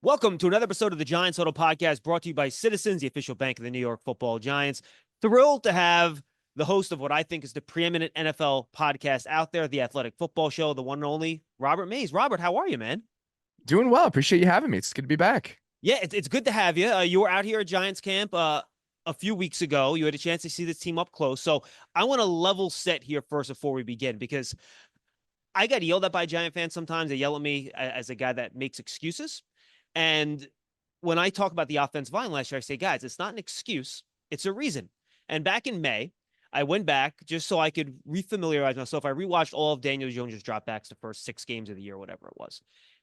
Welcome to another episode of the Giants Huddle podcast brought to you by Citizens, the official bank of the New York Football Giants. Thrilled to have the host of what I think is the preeminent NFL podcast out there, the Athletic Football Show, the one and only Robert Mays. Robert, how are you, man? Doing well. Appreciate you having me. It's good to be back. Yeah, it's good to have you. You were out here at Giants camp a few weeks ago. You had a chance to see this team up close. So I want to level set here first before we begin, because I got yelled at by Giant fans sometimes. They yell at me as a guy that makes excuses. And when I talk about the offensive line last year, I say, guys, it's not an excuse. It's a reason. And back in May, I went back just so I could refamiliarize myself. I rewatched all of Daniel Jones' dropbacks the first 6 games of the year, whatever it was.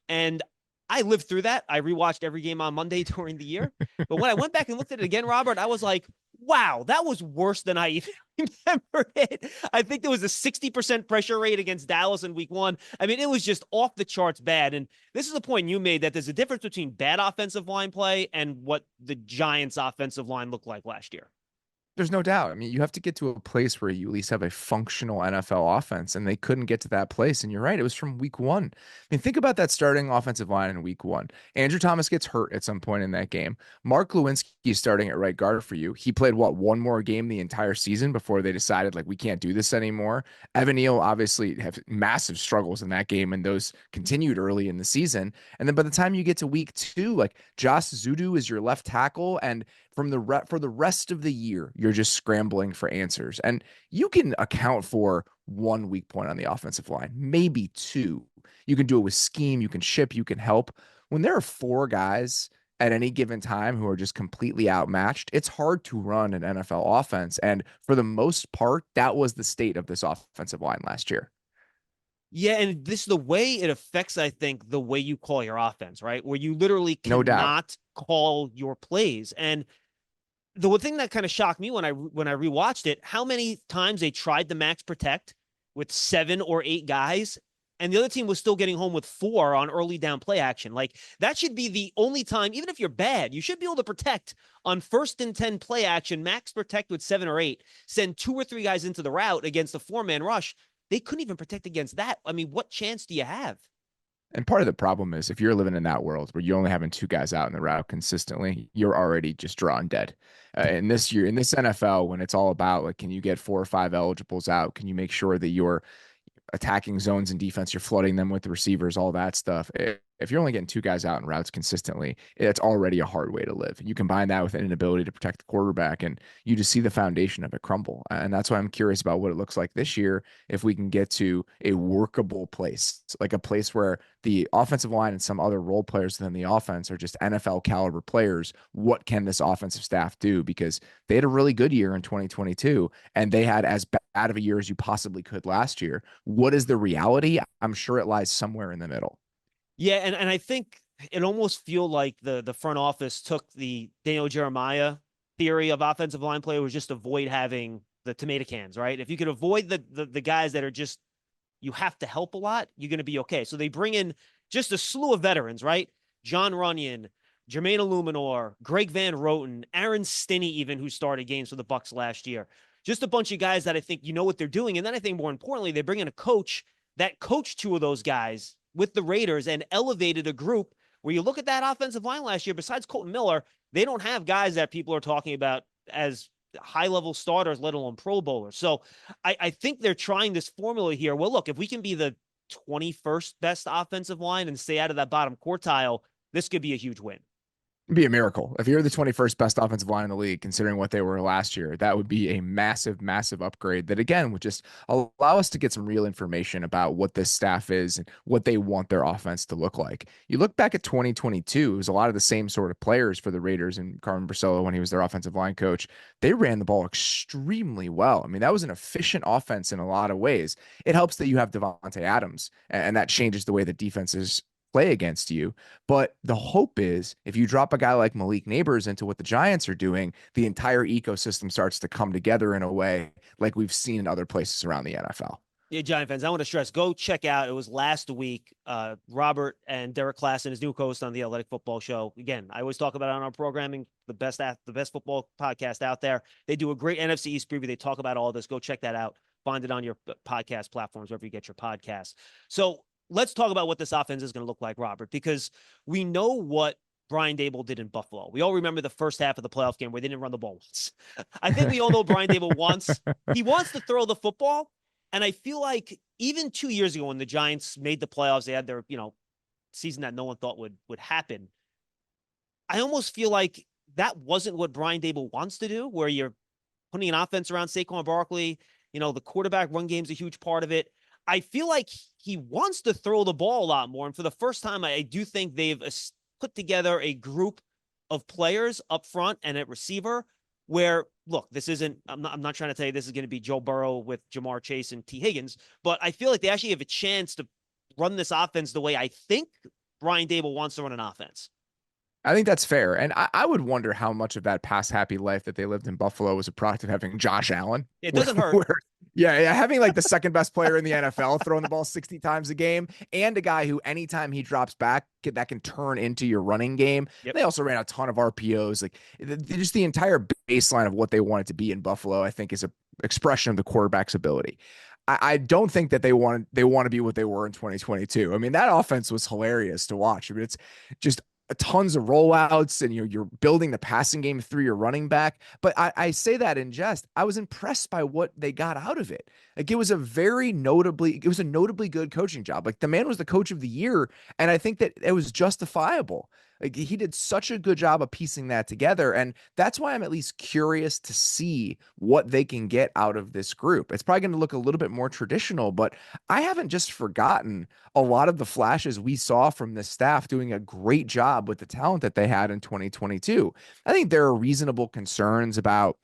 And I lived through that. I rewatched every game on Monday during the year. But when I went back and looked at it again, Robert, I was like, wow, that was worse than I even remembered it. I think there was a 60% pressure rate against Dallas in week 1. I mean, it was just off the charts bad. And this is a point you made, that there's a difference between bad offensive line play and what the Giants' offensive line looked like last year. There's no doubt. I mean, you have to get to a place where you at least have a functional NFL offense, and they couldn't get to that place. And you're right, it was from week 1. I mean, think about that starting offensive line in week 1. Andrew Thomas gets hurt at some point in that game. Mark Lewinsky is starting at right guard for you. He played, what, one more game the entire season before they decided, like, we can't do this anymore. Evan Neal obviously have massive struggles in that game, and those continued early in the season. And then by the time you get to week 2, like, Josh Zudu is your left tackle, and for the rest of the year, you're just scrambling for answers. And you can account for one weak point on the offensive line, maybe 2. You can do it with scheme, you can ship, you can help. When there are 4 guys at any given time who are just completely outmatched, it's hard to run an NFL offense. And for the most part, that was the state of this offensive line last year. Yeah, and this is the way it affects, I think, the way you call your offense, right? Where you literally No doubt. cannot call your plays. And the one thing that kind of shocked me when I rewatched it, how many times they tried the max protect with 7 or 8 guys, and the other team was still getting home with 4 on early down play action. Like, that should be the only time, even if you're bad, you should be able to protect on 1st and 10 play action, max protect with 7 or 8, send 2 or 3 guys into the route against a 4-man rush. They couldn't even protect against that. I mean, what chance do you have? And part of the problem is if you're living in that world where you're only having 2 guys out in the route consistently, you're already just drawing dead. In this year, in this NFL, when it's all about, like, can you get 4 or 5 eligibles out? Can you make sure that you're attacking zones and defense, you're flooding them with the receivers, all that stuff. If you're only getting 2 guys out in routes consistently, it's already a hard way to live. You combine that with an inability to protect the quarterback, and you just see the foundation of it crumble. And that's why I'm curious about what it looks like this year, if we can get to a workable place, like a place where the offensive line and some other role players within the offense are just NFL caliber players. What can this offensive staff do? Because they had a really good year in 2022, and they had as bad of a year as you possibly could last year. What is the reality? I'm sure it lies somewhere in the middle. Yeah, and I think it almost feel like the front office took the Daniel Jeremiah theory of offensive line play, was just avoid having the tomato cans, right? If you could avoid the guys that are just, you have to help a lot, you're going to be okay. So they bring in just a slew of veterans, right? John Runyon, Jermaine Illuminor, Greg Van Roten, Aaron Stinney, even, who started games for the Bucs last year. Just a bunch of guys that I think you know what they're doing. And then I think more importantly, they bring in a coach that coached 2 of those guys with the Raiders and elevated a group where you look at that offensive line last year, besides Colton Miller, they don't have guys that people are talking about as high-level starters, let alone Pro Bowlers. So I think they're trying this formula here. Well, look, if we can be the 21st best offensive line and stay out of that bottom quartile, this could be a huge win. It'd be a miracle. If you're the 21st best offensive line in the league, considering what they were last year, that would be a massive, massive upgrade that, again, would just allow us to get some real information about what this staff is and what they want their offense to look like. You look back at 2022, it was a lot of the same sort of players for the Raiders and Carmen Brasillo when he was their offensive line coach. They ran the ball extremely well. I mean, that was an efficient offense in a lot of ways. It helps that you have Devontae Adams, and that changes the way the defenses play against you. But the hope is if you drop a guy like Malik Neighbors into what the Giants are doing, the entire ecosystem starts to come together in a way like we've seen in other places around the NFL. Yeah, Giant fans, I want to stress, go check out, it was last week, Robert and Derek Klassen, his new host on the Athletic Football Show. Again, I always talk about it on our programming, the best football podcast out there. They do a great NFC East preview. They talk about all this. Go check that out. Find it on your podcast platforms, wherever you get your podcasts. So let's talk about what this offense is going to look like, Robert, because we know what Brian Dable did in Buffalo. We all remember the first half of the playoff game where they didn't run the ball once. I think we all know Brian Dable wants to throw the football. And I feel like even 2 years ago when the Giants made the playoffs, they had their, season that no one thought would happen. I almost feel like that wasn't what Brian Dable wants to do, where you're putting an offense around Saquon Barkley. The quarterback run game's a huge part of it. I feel like he wants to throw the ball a lot more. And for the first time, I do think they've put together a group of players up front and at receiver where, look, this isn't, I'm not trying to tell you this is going to be Joe Burrow with Jamar Chase and T. Higgins, but I feel like they actually have a chance to run this offense the way I think Brian Dable wants to run an offense. I think that's fair. And I would wonder how much of that pass happy life that they lived in Buffalo was a product of having Josh Allen. It doesn't hurt. Yeah, having like the second best player in the NFL throwing the ball 60 times a game and a guy who anytime he drops back, that can turn into your running game. Yep. They also ran a ton of RPOs. Like just the entire baseline of what they wanted to be in Buffalo, I think is an expression of the quarterback's ability. I don't think that they want to be what they were in 2022. I mean, that offense was hilarious to watch. I mean, it's just tons of rollouts and you're building the passing game through your running back. But I say that in jest. I was impressed by what they got out of it. Like it was a notably good coaching job. Like the man was the coach of the year. And I think that it was justifiable. Like he did such a good job of piecing that together. And that's why I'm at least curious to see what they can get out of this group. It's probably going to look a little bit more traditional, but I haven't just forgotten a lot of the flashes we saw from this staff doing a great job with the talent that they had in 2022. I think there are reasonable concerns about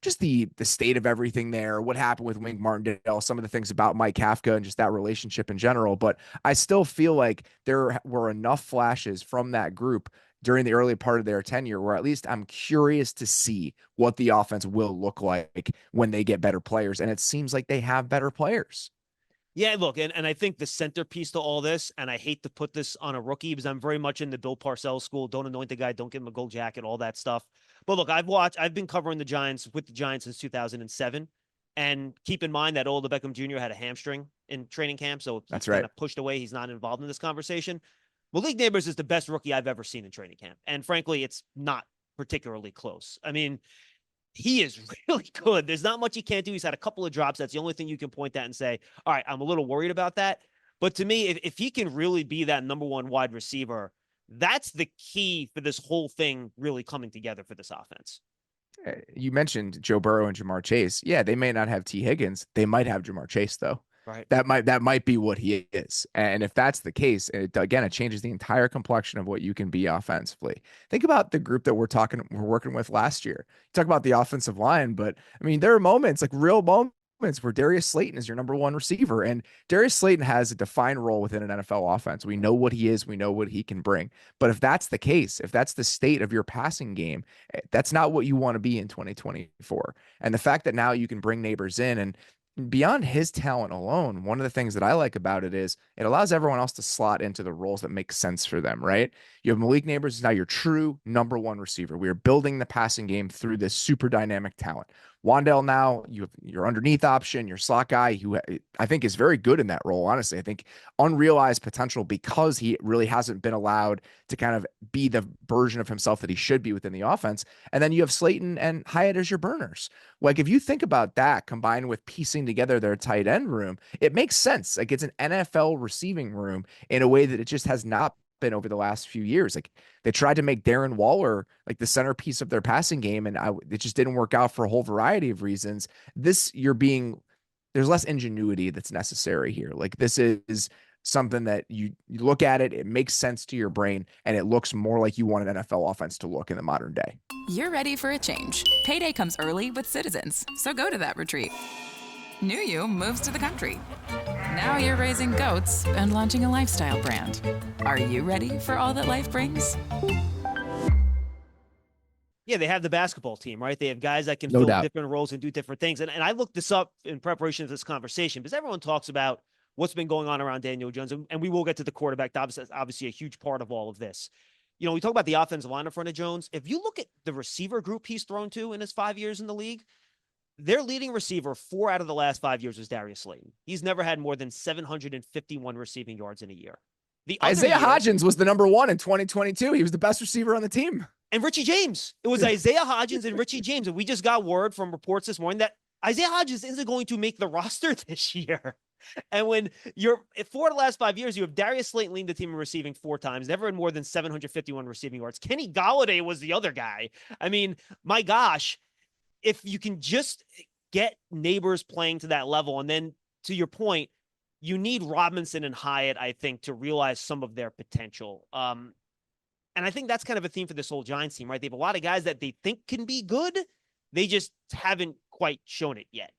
just the state of everything there, what happened with Wink Martindale, some of the things about Mike Kafka and just that relationship in general. But I still feel like there were enough flashes from that group during the early part of their tenure where at least I'm curious to see what the offense will look like when they get better players. And it seems like they have better players. Yeah, look, and I think the centerpiece to all this, and I hate to put this on a rookie because I'm very much in the Bill Parcells school. Don't anoint the guy, don't give him a gold jacket, all that stuff. But look, I've been covering the Giants with the Giants since 2007. And keep in mind that Odell Beckham Jr. had a hamstring in training camp. So he's kind of pushed away. He's not involved in this conversation. Malik Neighbors is the best rookie I've ever seen in training camp. And frankly, it's not particularly close. I mean, he is really good. There's not much he can't do. He's had a couple of drops. That's the only thing you can point at and say, all right, I'm a little worried about that. But to me, if he can really be that number one wide receiver, that's the key for this whole thing really coming together for this offense. You mentioned Joe Burrow and Jamar Chase. Yeah, they may not have T. Higgins. They might have Jamar Chase, though. Right. That might be what he is. And if that's the case, it changes the entire complexion of what you can be offensively. Think about the group that we're working with last year. Talk about the offensive line, but I mean, there are moments, like real moments, where Darius Slayton is your number one receiver. And Darius Slayton has a defined role within an NFL offense. We know what he is. We know what he can bring. But if that's the case, if that's the state of your passing game, that's not what you want to be in 2024. And the fact that now you can bring Neighbors in and beyond his talent alone, one of the things that I like about it is it allows everyone else to slot into the roles that make sense for them, right? You have Malik Neighbors is now your true number one receiver. We are building the passing game through this super dynamic talent. Wan'Dale now, you have your underneath option, your slot guy, who I think is very good in that role. Honestly, I think unrealized potential because he really hasn't been allowed to kind of be the version of himself that he should be within the offense. And then you have Slayton and Hyatt as your burners. Like if you think about that combined with piecing together their tight end room, it makes sense. Like it's an NFL receiving room in a way that it just has not been over the last few years. Like they tried to make Darren Waller like the centerpiece of their passing game, and it just didn't work out for a whole variety of reasons. There's less ingenuity that's necessary here. Like this is something that you look at it makes sense to your brain, and it looks more like you want an NFL offense to look in the modern day. You're ready for a change. Payday comes early with Citizens, so go to that retreat. New you moves to the country. Now you're raising goats and launching a lifestyle brand. Are you ready for all that life brings? Yeah, they have the basketball team, right? They have guys that can No fill doubt. different roles and do different things. And I looked this up in preparation for this conversation because everyone talks about what's been going on around Daniel Jones, and we will get to the quarterback. Obviously a huge part of all of this. You know, we talk about the offensive line in front of Jones. If you look at the receiver group he's thrown to in his 5 years in the league, their leading receiver 4 out of the last 5 years was Darius Slayton. He's never had more than 751 receiving yards in a year. The other Isaiah year, Hodgins was the number one in 2022. He was the best receiver on the team. and Richie James. It was Isaiah Hodgins and Richie James. And we just got word from reports this morning that Isaiah Hodgins isn't going to make the roster this year. And when you're 4 of the last 5 years, you have Darius Slayton leading the team in receiving 4 times, never had more than 751 receiving yards. Kenny Golladay was the other guy. I mean, my gosh, if you can just get Neighbors playing to that level, and then to your point, you need Robinson and Hyatt, I think, to realize some of their potential. And I think that's kind of a theme for this whole Giants team, right? They have a lot of guys that they think can be good. They just haven't quite shown it yet.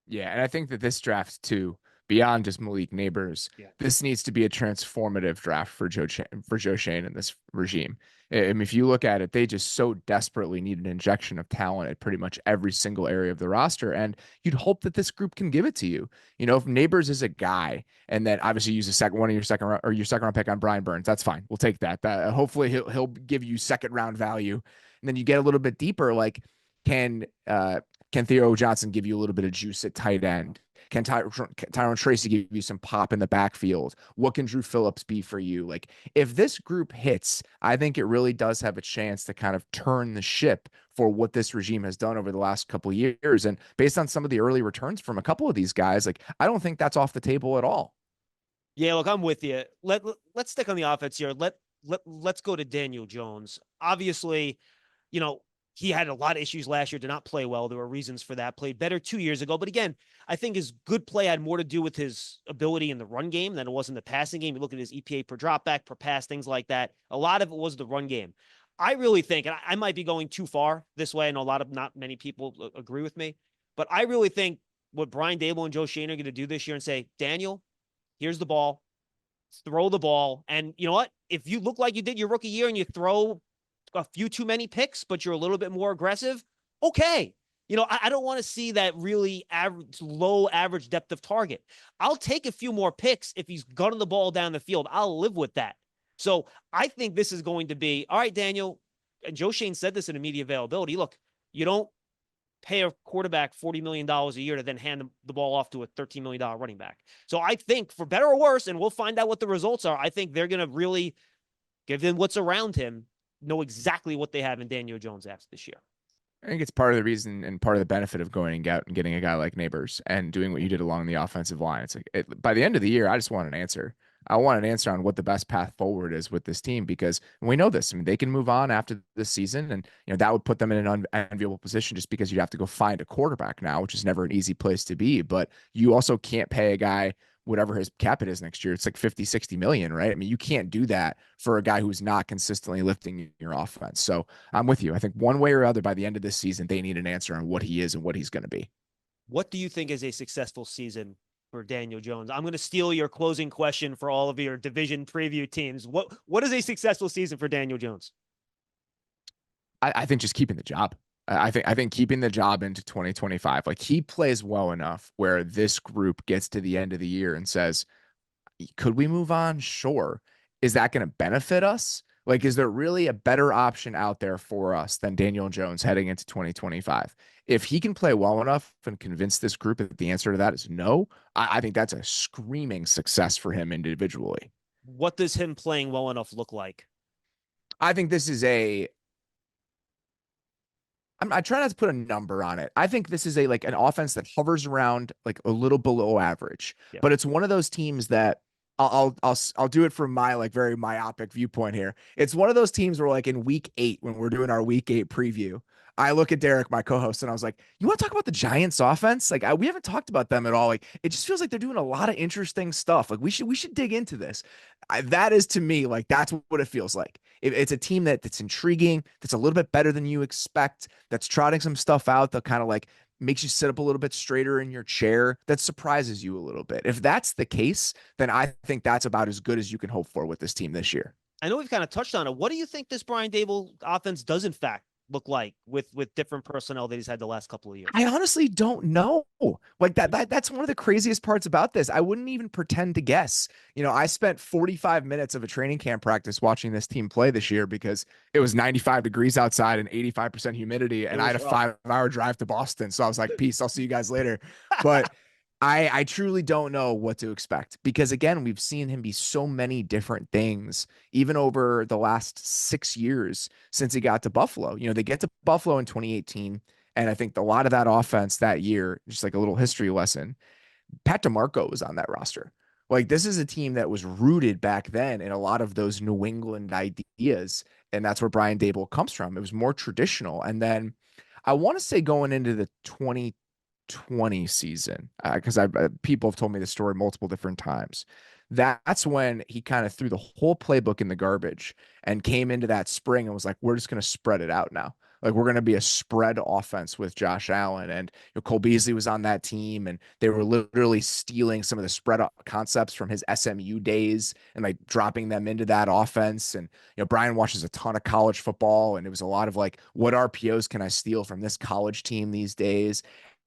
Yeah, and I think that this draft too, beyond just Malik Neighbors, this needs to be a transformative draft for Joe Schoen and this regime. I mean, if you look at it, they just so desperately need an injection of talent at pretty much every single area of the roster, and you'd hope that this group can give it to you. You know, if Neighbors is a guy, and then obviously use one of your second round pick on Brian Burns, that's fine. We'll take that. Hopefully he'll give you second round value, and then you get a little bit deeper, like can Theo Johnson give you a little bit of juice at tight end? Can Tyrone Tracy give you some pop in the backfield? What can Drew Phillips be for you? Like, if this group hits, I think it really does have a chance to kind of turn the ship for what this regime has done over the last couple of years. And based on some of the early returns from a couple of these guys, like, I don't think that's off the table at all. Yeah, look, I'm with you. Let's stick on the offense here. Let's go to Daniel Jones. Obviously, you know, he had a lot of issues last year, did not play well. There were reasons for that. Played better 2 years ago. But again, I think his good play had more to do with his ability in the run game than it was in the passing game. You look at his EPA per dropback, per pass, things like that. A lot of it was the run game. I really think, and I might be going too far this way, I know not many people agree with me, but I really think what Brian Daboll and Joe Schoen are going to do this year and say, Daniel, here's the ball, throw the ball. And you know what? If you look like you did your rookie year and you throw a few too many picks, but you're a little bit more aggressive, okay. You know, I don't want to see that really low average depth of target. I'll take a few more picks if he's gunning the ball down the field. I'll live with that. So I think this is going to be, all right, Daniel, and Joe Schoen said this in immediate availability. Look, you don't pay a quarterback $40 million a year to then hand the ball off to a $13 million running back. So I think, for better or worse, and we'll find out what the results are, I think they're going to really give him what's around him, know exactly what they have in Daniel Jones after this year. I think it's part of the reason and part of the benefit of going out and getting a guy like Neighbors and doing what you did along the offensive line. It's like by the end of the year, I just want an answer. I want an answer on what the best path forward is with this team, because we know this. I mean, they can move on after this season, and that would put them in an unenviable position just because you'd have to go find a quarterback now, which is never an easy place to be. But you also can't pay a guy whatever his cap it is next year. It's like 50, 60 million, right? I mean, you can't do that for a guy who's not consistently lifting your offense. So I'm with you. I think one way or other, by the end of this season, they need an answer on what he is and what he's going to be. What do you think is a successful season for Daniel Jones? I'm going to steal your closing question for all of your division preview teams. What is a successful season for Daniel Jones? I think just keeping the job. I think keeping the job into 2025, like he plays well enough where this group gets to the end of the year and says, could we move on? Sure. Is that going to benefit us? Like, is there really a better option out there for us than Daniel Jones heading into 2025? If he can play well enough and convince this group that the answer to that is no, I think that's a screaming success for him individually. What does him playing well enough look like? I think this is I try not to put a number on it. I think this is an offense that hovers around like a little below average, but it's one of those teams that I'll do it from my like very myopic viewpoint here. It's one of those teams where like in week 8, when we're doing our week 8 preview, I look at Derek, my co-host, and I was like, you want to talk about the Giants offense? Like we haven't talked about them at all. Like it just feels like they're doing a lot of interesting stuff. Like we should dig into this. That is, to me, like that's what it feels like. It's a team that's intriguing, that's a little bit better than you expect, that's trotting some stuff out that kind of like makes you sit up a little bit straighter in your chair, that surprises you a little bit. If that's the case, then I think that's about as good as you can hope for with this team this year. I know we've kind of touched on it. What do you think this Brian Daboll offense does in fact look like with different personnel that he's had the last couple of years? I honestly don't know. Like that's one of the craziest parts about this. I wouldn't even pretend to guess. I spent 45 minutes of a training camp practice watching this team play this year because it was 95 degrees outside and 85% humidity, and I had a 5-hour drive to Boston. So I was like, peace, I'll see you guys later. But I truly don't know what to expect because again, we've seen him be so many different things, even over the last 6 years since he got to Buffalo. They get to Buffalo in 2018, and I think a lot of that offense that year, just like a little history lesson, Pat DeMarco was on that roster. Like this is a team that was rooted back then in a lot of those New England ideas, and that's where Brian Dable comes from. It was more traditional, and then I want to say going into the 2020 season, because people have told me the story multiple different times. That's when he kind of threw the whole playbook in the garbage and came into that spring and was like, "We're just going to spread it out now. Like we're going to be a spread offense with Josh Allen." And Cole Beasley was on that team, and they were literally stealing some of the spread up concepts from his SMU days and like dropping them into that offense. And Brian watches a ton of college football, and it was a lot of like, what RPOs can I steal from this college team these days?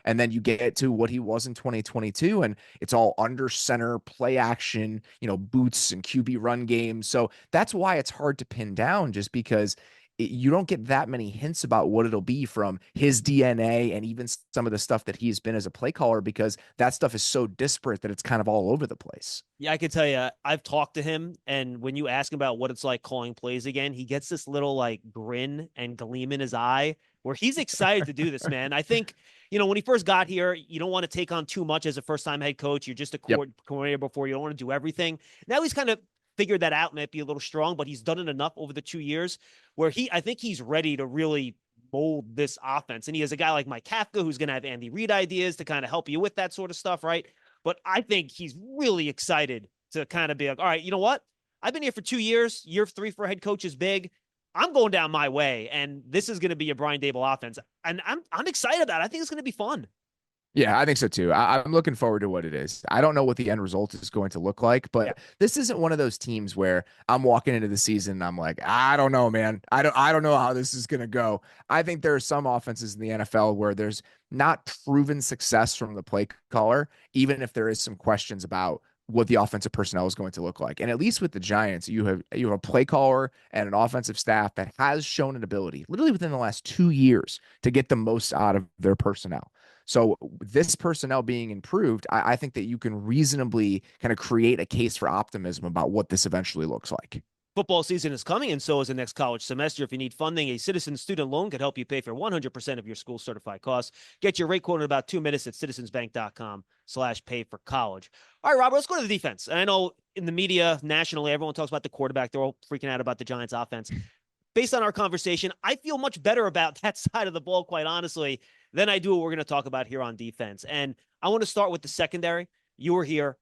And then you get to what he was in 2022, and it's all under center play action, boots and QB run games. So that's why it's hard to pin down, just because you don't get that many hints about what it'll be from his DNA and even some of the stuff that he's been as a play caller, because that stuff is so disparate that it's kind of all over the place. Yeah, I can tell you, I've talked to him, and when you ask him about what it's like calling plays again, he gets this little like grin and gleam in his eye where he's excited to do this, man. I think, when he first got here, you don't want to take on too much as a first-time head coach. You're just a coordinator before. You don't want to do everything. Now he's kind of figured that out, might be a little strong, but he's done it enough over the 2 years where I think he's ready to really mold this offense. And he has a guy like Mike Kafka who's going to have Andy Reid ideas to kind of help you with that sort of stuff, right? But I think he's really excited to kind of be like, all right, you know what? I've been here for 2 years. Year 3 for a head coach is big. I'm going down my way, and this is going to be a Brian Dable offense. And I'm excited about it. I think it's going to be fun. Yeah, I think so too. I'm looking forward to what it is. I don't know what the end result is going to look like, but this isn't one of those teams where I'm walking into the season and I'm like, I don't know, man. I don't know how this is going to go. I think there are some offenses in the NFL where there's not proven success from the play caller, even if there is some questions about what the offensive personnel is going to look like. And at least with the Giants, you have a play caller and an offensive staff that has shown an ability, literally within the last 2 years, to get the most out of their personnel. So this personnel being improved, I think that you can reasonably kind of create a case for optimism about what this eventually looks like. Football season is coming, and so is the next college semester. If you need funding, a Citizens student loan could help you pay for 100% of your school certified costs. Get your rate quote in about 2 minutes at citizensbank.com/pay-for-college. All right, Robert, let's go to the defense. And I know in the media nationally, everyone talks about the quarterback. They're all freaking out about the Giants offense. Based on our conversation, I feel much better about that side of the ball, quite honestly, than I do what we're going to talk about here on defense. And I want to start with the secondary. You were here.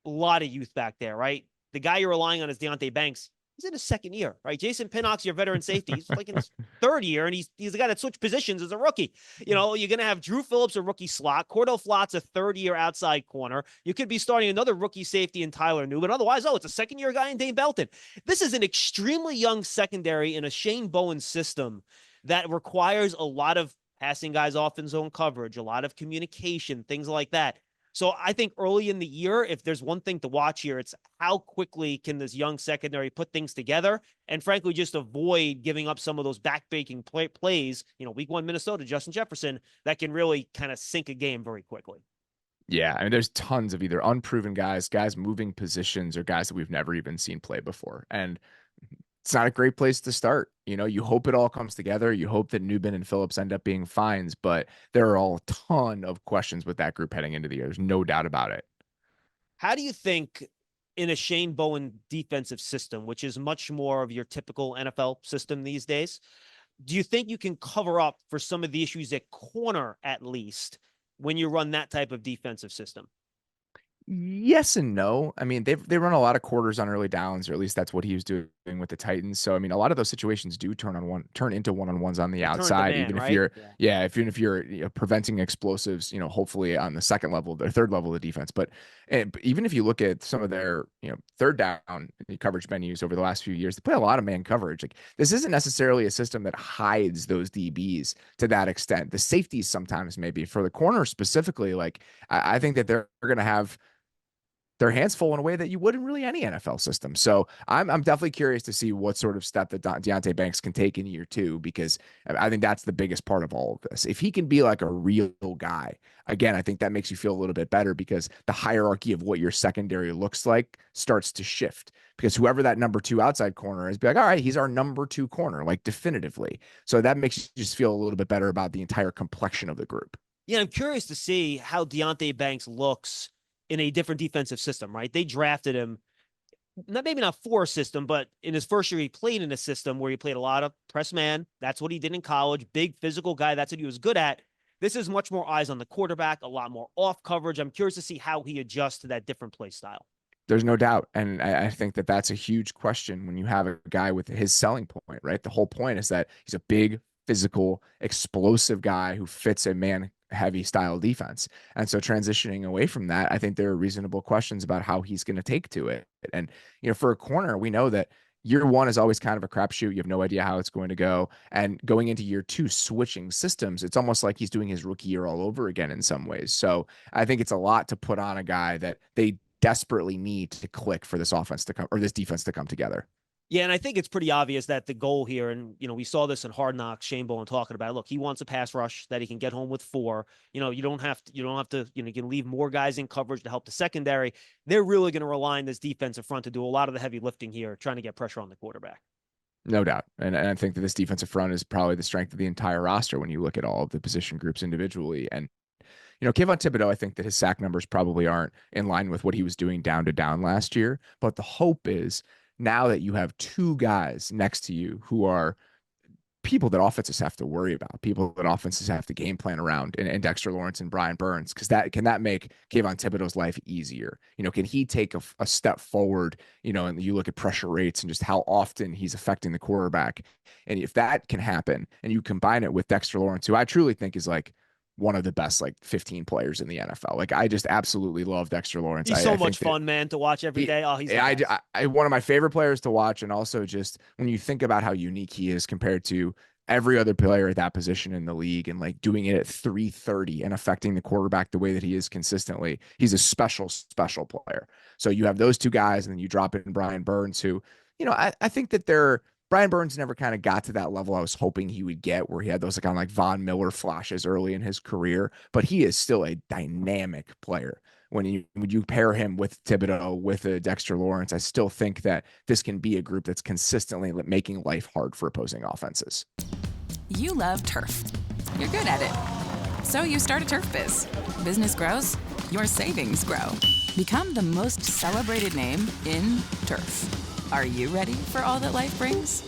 A lot of youth back there, right? The guy you're relying on is Deonte Banks. He's in his second year, right? Jason Pinnock's your veteran safety. He's like in his third year, and he's the guy that switched positions as a rookie. You're going to have Drew Phillips, a rookie slot. Cordell Flott's a third-year outside corner. You could be starting another rookie safety in Tyler Newman. Otherwise, it's a second-year guy in Dane Belton. This is an extremely young secondary in a Shane Bowen system that requires a lot of passing guys off in zone coverage, a lot of communication, things like that. So I think early in the year, if there's one thing to watch here, it's how quickly can this young secondary put things together and frankly, just avoid giving up some of those back-breaking plays, week 1 Minnesota, Justin Jefferson, that can really kind of sink a game very quickly. Yeah, I mean, there's tons of either unproven guys moving positions, or guys that we've never even seen play before. And it's not a great place to start. You hope it all comes together. You hope that Newman and Phillips end up being fines, but there are a ton of questions with that group heading into the year. There's no doubt about it. How do you think in a Shane Bowen defensive system, which is much more of your typical NFL system these days, do you think you can cover up for some of the issues at corner, at least, when you run that type of defensive system? Yes and no. I mean, they run a lot of quarters on early downs, or at least that's what he was doing with the Titans. So I mean, a lot of those situations do turn into one-on-ones on the outside, even if you're even if you're preventing explosives, hopefully on the second level, the third level of the defense. But even if you look at some of their third down coverage menus over the last few years, they play a lot of man coverage. Like, this isn't necessarily a system that hides those DBs to that extent. The safeties sometimes, maybe for the corner specifically, like I think that they're going to have their hands full in a way that you would in really any NFL system. So I'm definitely curious to see what sort of step that Deonte Banks can take in year two, because I think that's the biggest part of all of this. If he can be like a real guy, again, I think that makes you feel a little bit better, because the hierarchy of what your secondary looks like starts to shift, because whoever that number two outside corner is, be like, all right, he's our number two corner, like definitively. So that makes you just feel a little bit better about the entire complexion of the group. Yeah, I'm curious to see how Deonte Banks looks in a different defensive system, right? They drafted him, maybe not for a system, but in his first year, he played in a system where he played a lot of press man. That's what he did in college. Big physical guy. That's what he was good at. This is much more eyes on the quarterback, a lot more off coverage. I'm curious to see how he adjusts to that different play style. There's no doubt. And I think that that's a huge question when you have a guy with his selling point, right? The whole point is that he's a big, physical, explosive guy who fits a man heavy style defense. And so transitioning away from that, I think there are reasonable questions about how he's going to take to it. And, for a corner, we know that year one is always kind of a crapshoot. You have no idea how it's going to go. And going into year two, switching systems, it's almost like he's doing his rookie year all over again in some ways. So I think it's a lot to put on a guy that they desperately need to click for this offense to come, or this defense to come together. Yeah, and I think it's pretty obvious that the goal here, and we saw this in Hard Knocks, Shane Bowen talking about it. Look, he wants a pass rush that he can get home with 4. You don't have to, you can leave more guys in coverage to help the secondary. They're really going to rely on this defensive front to do a lot of the heavy lifting here, trying to get pressure on the quarterback. No doubt. And I think that this defensive front is probably the strength of the entire roster when you look at all of the position groups individually. And Kayvon Thibodeau, I think that his sack numbers probably aren't in line with what he was doing down to down last year. But the hope is, now that you have 2 guys next to you who are people that offenses have to worry about, people that offenses have to game plan around, and Dexter Lawrence and Brian Burns, because can that make Kayvon Thibodeau's life easier? Can he take a step forward, and you look at pressure rates and just how often he's affecting the quarterback. And if that can happen, and you combine it with Dexter Lawrence, who I truly think is like one of the best 15 players in the NFL. Like, I just absolutely love Dexter Lawrence. He's so much fun, man, to watch every day. Oh, he's one of my favorite players to watch. And also, just when you think about how unique he is compared to every other player at that position in the league, and doing it at 330 and affecting the quarterback the way that he is consistently, he's a special player. So you have those 2 guys, and then you drop in Brian Burns, who, I think that Brian Burns never kind of got to that level I was hoping he would get, where he had those kind of Von Miller flashes early in his career, but he is still a dynamic player. When you pair him with Thibodeau, with a Dexter Lawrence, I still think that this can be a group that's consistently making life hard for opposing offenses. You love turf. You're good at it. So you start a turf biz. Business grows, your savings grow. Become the most celebrated name in turf. Are you ready for all that life brings?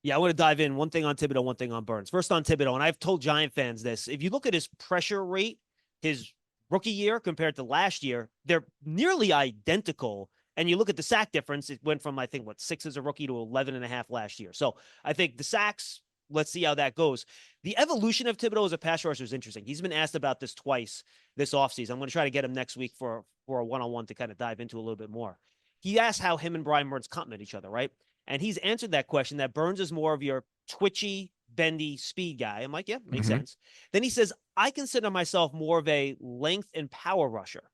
Yeah, I want to dive in. One thing on Thibodeau, one thing on Burns. First on Thibodeau, and I've told Giant fans this. If you look at his pressure rate, his rookie year compared to last year, they're nearly identical. And you look at the sack difference, it went from, I think, 6 as a rookie to 11.5 last year. So I think the sacks, let's see how that goes. The evolution of Thibodeau as a pass rusher is interesting. He's been asked about this twice this offseason. I'm going to try to get him next week for a one-on-one to kind of dive into a little bit more. He asked how him and Brian Burns complement each other, right? And he's answered that question, that Burns is more of your twitchy, bendy speed guy. I'm like, yeah, makes sense. Then he says, I consider myself more of a length and power rusher,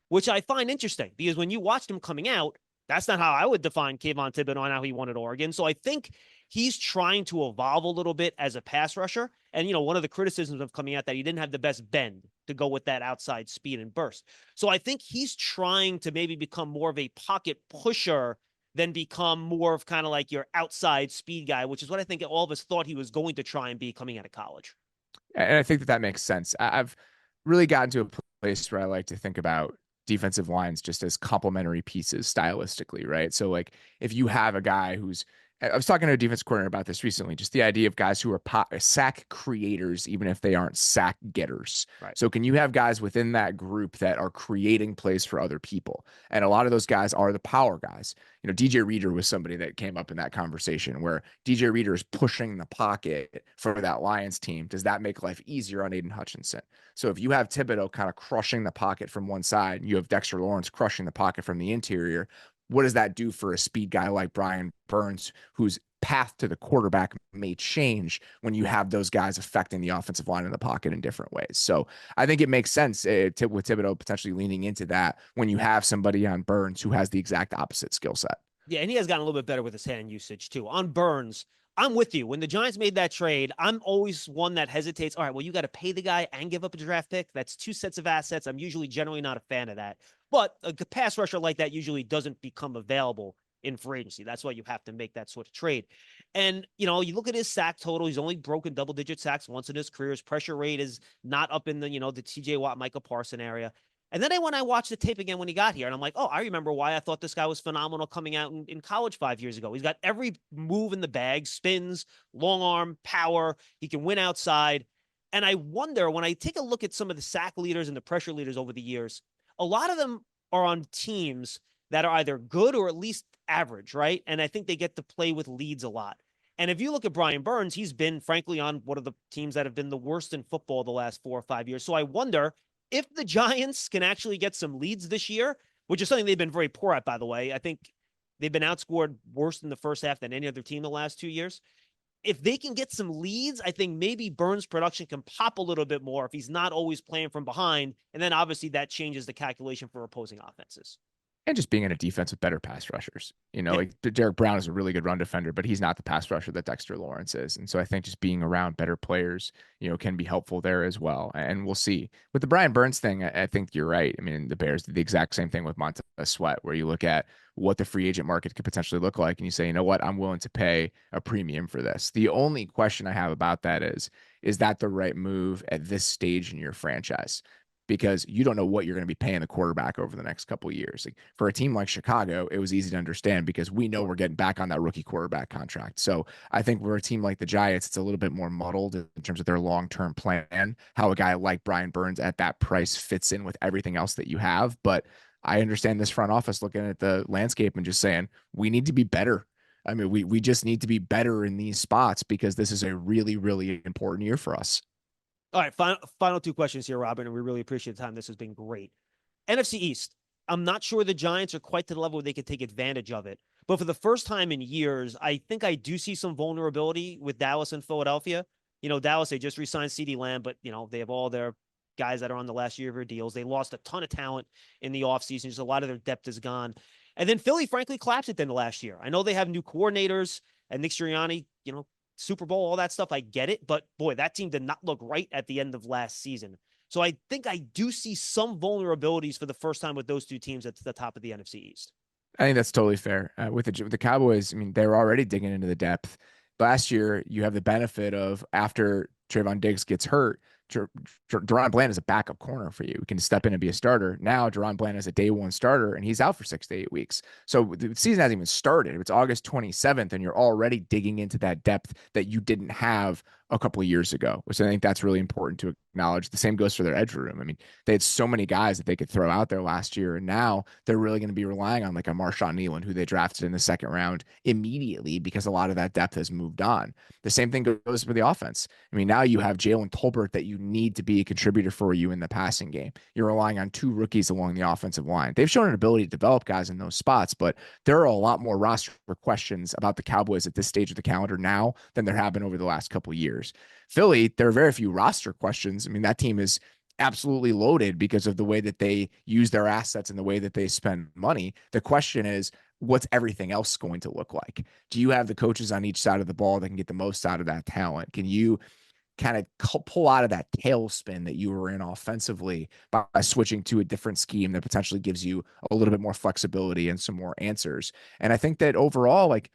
which I find interesting, because when you watched him coming out, that's not how I would define Kayvon Thibodeau and how he won at Oregon. So I think he's trying to evolve a little bit as a pass rusher. And, one of the criticisms of coming out that he didn't have the best bend to go with that outside speed and burst. So I think he's trying to maybe become more of a pocket pusher than become more of kind of like your outside speed guy, which is what I think all of us thought he was going to try and be coming out of college. And I think that makes sense. I've really gotten to a place where I like to think about defensive lines just as complementary pieces stylistically, right? So if you have a guy who's, I was talking to a defense coordinator about this recently, just the idea of guys who are sack creators, even if they aren't sack getters. Right. So can you have guys within that group that are creating plays for other people? And a lot of those guys are the power guys. DJ Reader was somebody that came up in that conversation, where DJ Reader is pushing the pocket for that Lions team. Does that make life easier on Aiden Hutchinson? So if you have Thibodeau kind of crushing the pocket from one side, you have Dexter Lawrence crushing the pocket from the interior, what does that do for a speed guy like Brian Burns, who's path to the quarterback may change when you have those guys affecting the offensive line in the pocket in different ways. So I think it makes sense with Thibodeau potentially leaning into that when you have somebody on Burns who has the exact opposite skill set. Yeah, and he has gotten a little bit better with his hand usage too. On Burns, I'm with you. When the Giants made that trade, I'm always one that hesitates. All right, well, you got to pay the guy and give up a draft pick. That's two sets of assets. I'm usually generally not a fan of that. But a pass rusher like that usually doesn't become available in free agency. That's why you have to make that sort of trade. And, you look at his sack total. He's only broken double-digit sacks once in his career. His pressure rate is not up in the, the TJ Watt, Micah Parson area. And then when I watched the tape again when he got here, and I'm like, oh, I remember why I thought this guy was phenomenal coming out in college 5 years ago. He's got every move in the bag, spins, long arm, power. He can win outside. And I wonder, when I take a look at some of the sack leaders and the pressure leaders over the years, a lot of them are on teams that are either good or at least average, right? And I think they get to play with leads a lot. And if you look at Brian Burns, he's been, frankly, on one of the teams that have been the worst in football the last 4 or 5 years. So I wonder if the Giants can actually get some leads this year, which is something they've been very poor at, by the way. I think they've been outscored worse in the first half than any other team the last 2 years. If they can get some leads, I think maybe Burns' production can pop a little bit more if he's not always playing from behind. And then obviously that changes the calculation for opposing offenses. And just being in a defense with better pass rushers. Like Derek Brown is a really good run defender, but he's not the pass rusher that Dexter Lawrence is. And so I think just being around better players, can be helpful there as well. And we'll see. With the Brian Burns thing, I think you're right. I mean, the Bears did the exact same thing with Montez Sweat, where you look at what the free agent market could potentially look like, and you say, you know what, I'm willing to pay a premium for this. The only question I have about that is that the right move at this stage in your franchise? Because you don't know what you're going to be paying the quarterback over the next couple of years. Like for a team like Chicago, it was easy to understand because we know we're getting back on that rookie quarterback contract. So I think for a team like the Giants, it's a little bit more muddled in terms of their long-term plan, how a guy like Brian Burns at that price fits in with everything else that you have. But I understand this front office looking at the landscape and just saying, we need to be better. I mean, we just need to be better in these spots because this is a really, really important year for us. All right, final two questions here, Robin, and we really appreciate the time. This has been great. NFC East, I'm not sure the Giants are quite to the level where they can take advantage of it. But for the first time in years, I think I do see some vulnerability with Dallas and Philadelphia. Dallas, they just re-signed CeeDee Lamb, but, they have all their guys that are on the last year of their deals. They lost a ton of talent in the offseason. Just a lot of their depth is gone. And then Philly, frankly, collapsed at the end of last year. I know they have new coordinators and Nick Sirianni, Super Bowl, all that stuff. I get it. But boy, that team did not look right at the end of last season. So I think I do see some vulnerabilities for the first time with those two teams at the top of the NFC East. I think that's totally fair. With the Cowboys, I mean, they were already digging into the depth. Last year, you have the benefit of after Trayvon Diggs gets hurt, Deron Bland is a backup corner for you. He can step in and be a starter. Now, Deron Bland is a day one starter, and he's out for 6 to 8 weeks. So the season hasn't even started. It's August 27th, and you're already digging into that depth that you didn't have a couple of years ago, which I think that's really important to acknowledge. The same goes for their edge room. I mean, they had so many guys that they could throw out there last year, and now they're really going to be relying on like a Marshawn Nealon, who they drafted in the second round immediately because a lot of that depth has moved on. The same thing goes for the offense. I mean, now you have Jalen Tolbert that you need to be a contributor for you in the passing game. You're relying on 2 rookies along the offensive line. They've shown an ability to develop guys in those spots, but there are a lot more roster questions about the Cowboys at this stage of the calendar now than there have been over the last couple of years. Philly, there are very few roster questions. I mean, that team is absolutely loaded because of the way that they use their assets and the way that they spend money. The question is, what's everything else going to look like? Do you have the coaches on each side of the ball that can get the most out of that talent? Can you kind of pull out of that tailspin that you were in offensively by switching to a different scheme that potentially gives you a little bit more flexibility and some more answers? And I think that overall, like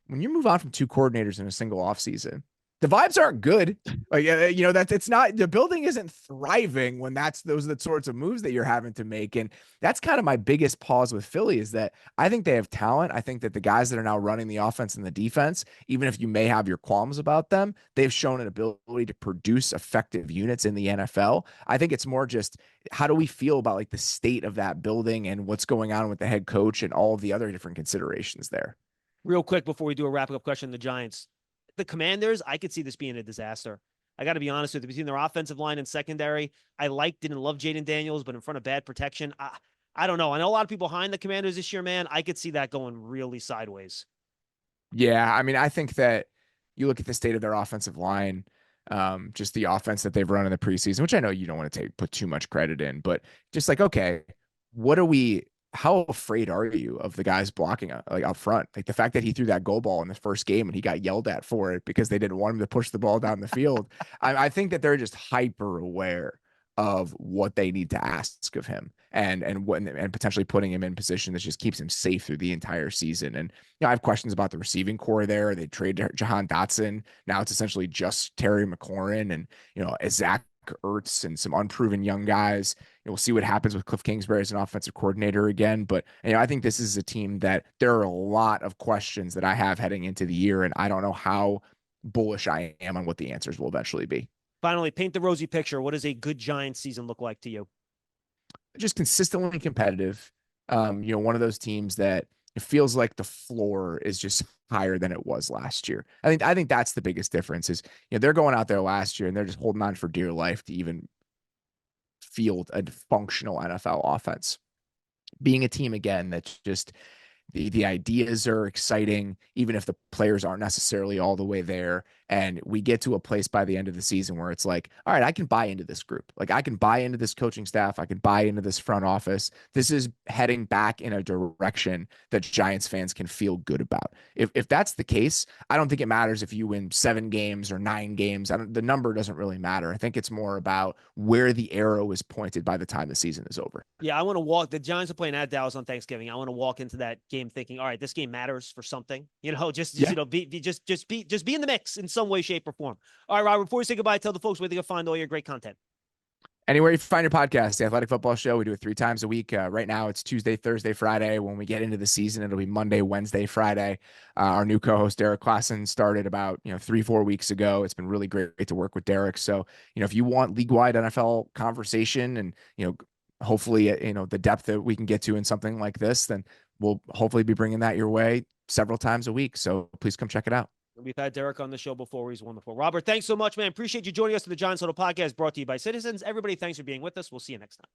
when you move on from 2 coordinators in a single offseason, the vibes aren't good. Like, that it's not, the building isn't thriving when those are the sorts of moves that you're having to make. And that's kind of my biggest pause with Philly is that I think they have talent. I think that the guys that are now running the offense and the defense, even if you may have your qualms about them, they've shown an ability to produce effective units in the NFL. I think it's more just, how do we feel about like the state of that building and what's going on with the head coach and all of the other different considerations there? Real quick, before we do a wrap-up question, the Giants. The Commanders, I could see this being a disaster. I got to be honest with you. Between their offensive line and secondary, didn't love Jaden Daniels, but in front of bad protection, I don't know. I know a lot of people behind the Commanders this year, man. I could see that going really sideways. Yeah, I mean, I think that you look at the state of their offensive line, just the offense that they've run in the preseason, which I know you don't want to put too much credit in, but just like, okay, how afraid are you of the guys blocking like up front? Like the fact that he threw that goal ball in the first game and he got yelled at for it because they didn't want him to push the ball down the field. I think that they're just hyper aware of what they need to ask of him and potentially putting him in position that just keeps him safe through the entire season. And I have questions about the receiving core there. They traded Jahan Dotson. Now it's essentially just Terry McLaurin and, Zach Ertz and some unproven young guys. We'll see what happens with Cliff Kingsbury as an offensive coordinator again. But, I think this is a team that there are a lot of questions that I have heading into the year, and I don't know how bullish I am on what the answers will eventually be. Finally, paint the rosy picture. What does a good Giants season look like to you? Just consistently competitive. One of those teams that it feels like the floor is just higher than it was last year. I think that's the biggest difference is, they're going out there last year and they're just holding on for dear life to even field a functional NFL offense. Being a team again that's just the ideas are exciting, even if the players aren't necessarily all the way there. And we get to a place by the end of the season where it's like, all right, I can buy into this group. Like I can buy into this coaching staff. I can buy into this front office. This is heading back in a direction that Giants fans can feel good about. If that's the case, I don't think it matters if you win 7 games or 9 games. The number doesn't really matter. I think it's more about where the arrow is pointed by the time the season is over. Yeah, I want to walk. The Giants are playing at Dallas on Thanksgiving. I want to walk into that game thinking, all right, this game matters for something. Just be in the mix in some way, shape, or form. All right, Robert. Before we say goodbye, tell the folks where they can find all your great content. Anywhere you find your podcast, the Athletic Football Show, we do it 3 times a week. Right now, it's Tuesday, Thursday, Friday. When we get into the season, it'll be Monday, Wednesday, Friday. Our new co-host, Derek Klassen, started about 3-4 weeks ago. It's been really great to work with Derek. So, if you want league-wide NFL conversation and, hopefully, the depth that we can get to in something like this, then we'll hopefully be bringing that your way several times a week. So please come check it out. We've had Derek on the show before. He's wonderful. Robert, thanks so much, man. Appreciate you joining us to the Giants Huddle podcast brought to you by Citizens. Everybody, thanks for being with us. We'll see you next time.